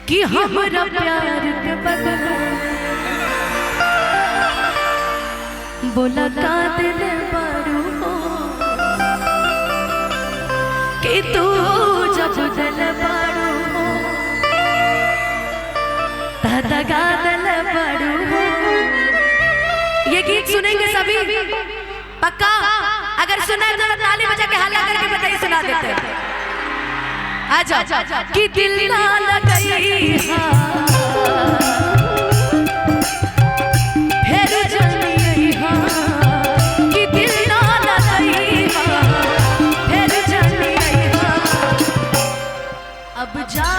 कि हमरा प्यार के बदला बोला का दिल बारू हो कि तू जब दिल बारू हो दादा का दिल बारू हो। ये गीत सुनेंगे सभी पक्का? अगर सुना तो ताली बजा के हल्ला करके बताइए, सुना देते हैं। आजा कि दिल ना लगई फिर जनी कि दिल ना लगई फिर जनी अब जा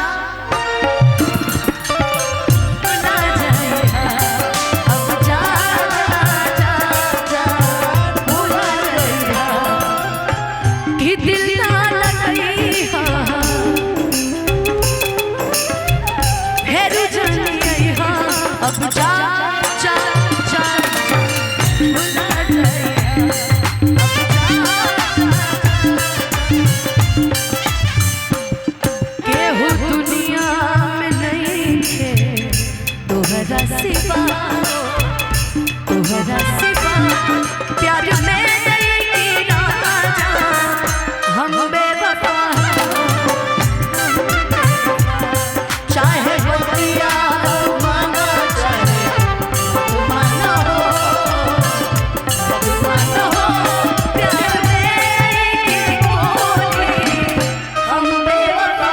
प्यार में हम बेवफा चाहे बतिया माना चाहे माना हो प्यार में हम बेवफा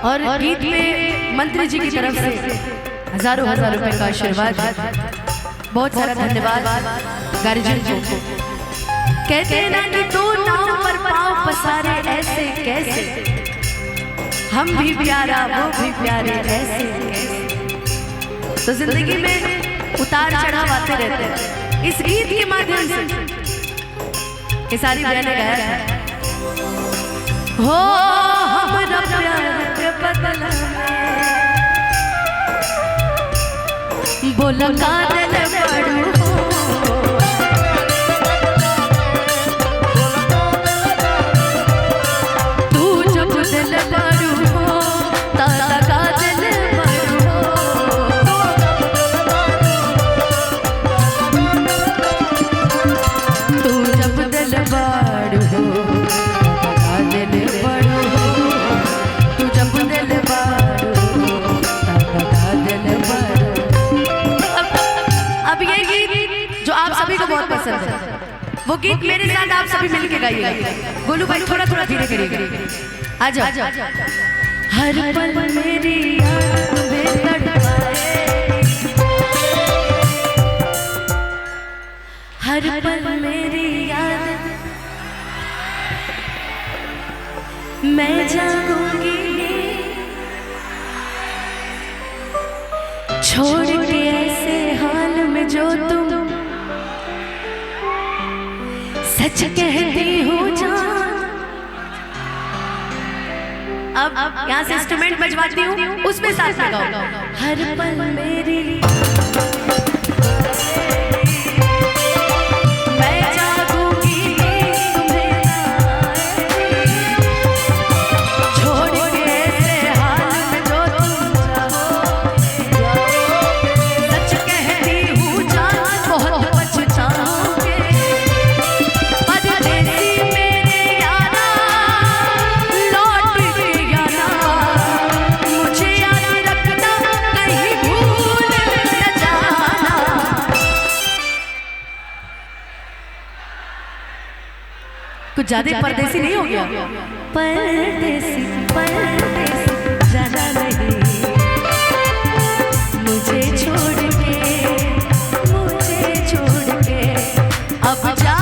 और गीत में मंत्री जी की तरफ से हजारों रुपए का आशीर्वाद, बहुत सारा धन्यवाद गार्जियन को। कहते हैं ना कि दो नाव पर पांव पसारे ऐसे कैसे, हम भी प्यारा वो भी प्यारे ऐसे कैसे। तो जिंदगी में उतार चढ़ाव आते रहते हैं। इस गीत के माध्यम से ये सारी बहनें गाया था हो हमरा प्यार के बदला बोला का दिल बड़ू हो तू जब दिल बड़ू हो तारा का दिल बड़ू हो तू जब दिल बड़ू हो बहुत पसंद है वो गीत। मेरे साथ आप सभी मिलके गाइए। गोलू भाई थोड़ा थोड़ा धीरे करिए। आजा हर पल मेरी याद में तड़पाए, हर पल मेरी याद मैं जागूंगी छोड़ के ऐसे हाल में जो तुम सच कहती हूँ जान। अब यहाँ से इंस्ट्रूमेंट बजवाती हूँ, उसमें साथ में गाओ। हर पल मेरी मैं जागूंगी तुम्हें छोड़ के ऐसे हाल में जो तुम सच कहती हूँ जान बहुत पछताओगे। कुछ ज्यादा परदेसी नहीं हो गया? परदेसी परदेसी जाना नहीं मुझे छोड़ के अब जा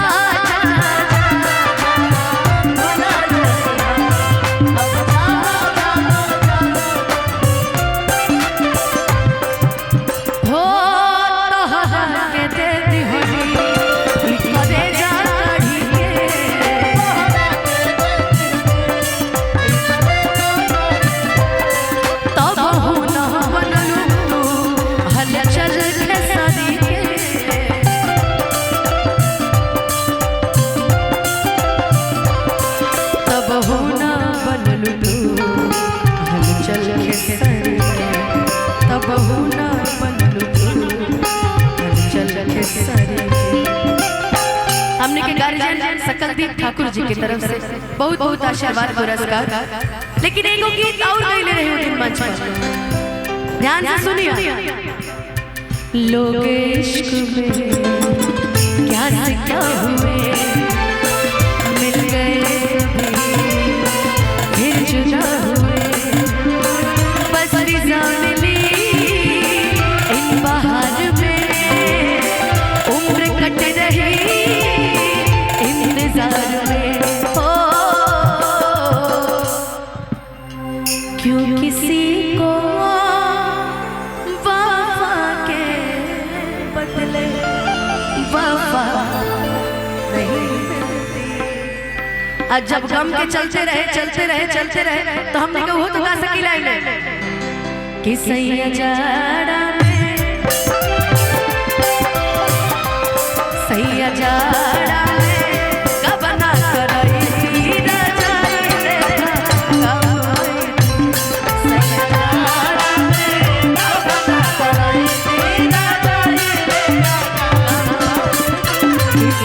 हमने के गार्जियन सकलदीप ठाकुर जी की तरफ से बहुत बहुत आशीर्वाद पुरस्कार। लेकिन एगो गीत और गईले रहे दिन मंच पर, ध्यान से सुनिए। लोग इश्क में क्या से क्या हुए, मिल गए फिर जुदा हुए, बस रिज़ा मिली इन बहार में, उम्र कट रही इंतजार में। हो क्यों किसी को वफा के बदले वफा नहीं मिलती। आज जब गम के चलते रहे तो हमने कहा वो तो गा सकी लाइन कि सैया जाड़ा में, सैया जाड़ा में कब ना करई ना जाई रे सैया जाड़ा में कब ना करई ना जाई रे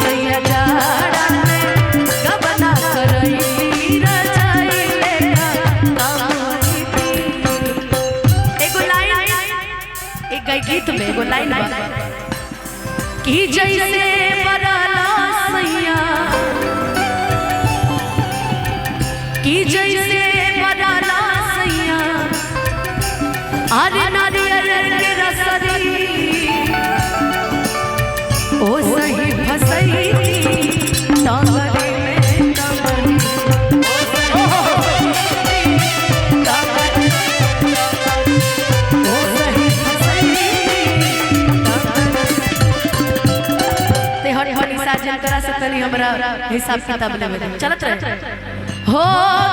सैया जाड़ा में कब ना करई ना जाई रे। एगो लाइन एक गीत में एगो लाइन कि जैसे बराला सैया, कि जैसे बराला सैया, अरे नारियल के रसरी ओ सही फसई टांगरे में कमरी, ओ सही फसई हरी साजन करा सकली हमरा हिसाब किताब लेवे चलत रहे। हो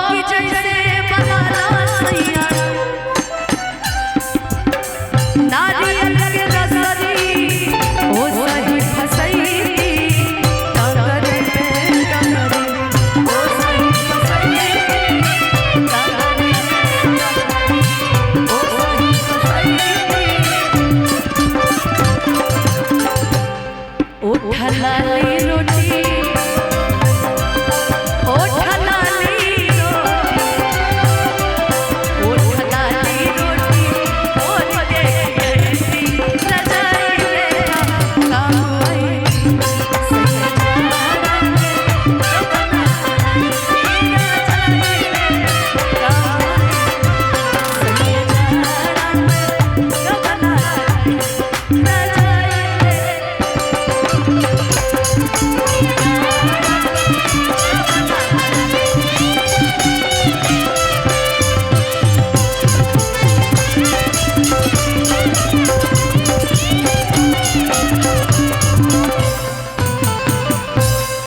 कि जैसे बराला सैया, नारियल